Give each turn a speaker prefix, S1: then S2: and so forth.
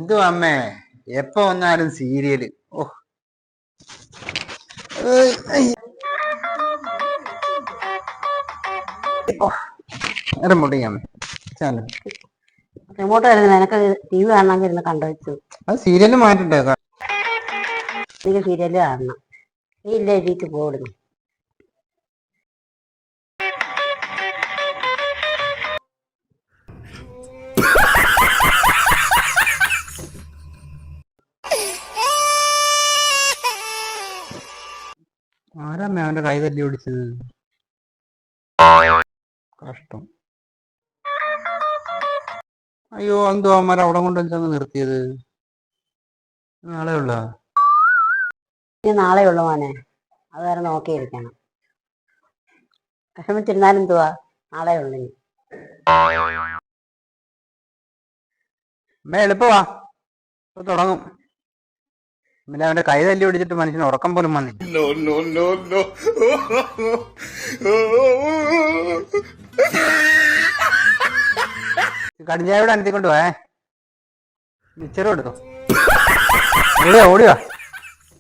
S1: എന്തു അമ്മേ എപ്പോ വന്നാലും സീരിയല്. ഓ മുടിയാമേ ചാനൽ
S2: റിമോട്ട് വരുന്നില്ല. എനക്ക് ടി വി കാണണമെങ്കിൽ ഇരുന്ന് കണ്ടു വെച്ചു.
S1: അത് സീരിയല് മാറ്റണ്ടേ?
S2: എനിക്ക് സീരിയല് കാണണം. നീ ഇല്ല എഴുതിയിട്ട് പോടുന്നു.
S1: ആരാമ്മേ അവന്റെ കൈ തല്ലി ഓടിച്ചത്? കഷ്ടം. അയ്യോ എന്തോ അവന്മാർ അവിടെ കൊണ്ടുവച്ചങ്ങ് നിർത്തിയത്. നാളെ ഉള്ള
S2: നാളെ ഉള്ളു മോനെ. അത് വരെ നോക്കിയിരിക്കണം. വിഷമിച്ചിരുന്നാലും എന്തുവാ, നാളെ ഉള്ളു.
S1: അമ്മേ എളുപ്പവാ, ഇപ്പൊ തുടങ്ങും. പിന്നെ അവന്റെ കൈ തല്ലി ഓടിച്ചിട്ട് മനുഷ്യന് ഉറക്കം പോലും വന്നില്ല. കടിഞ്ചായോടെ അനത്തിക്കൊണ്ട് പോയേ. മിച്ചറും എടുത്തോ. ഓടിയോ ഓടിയോ.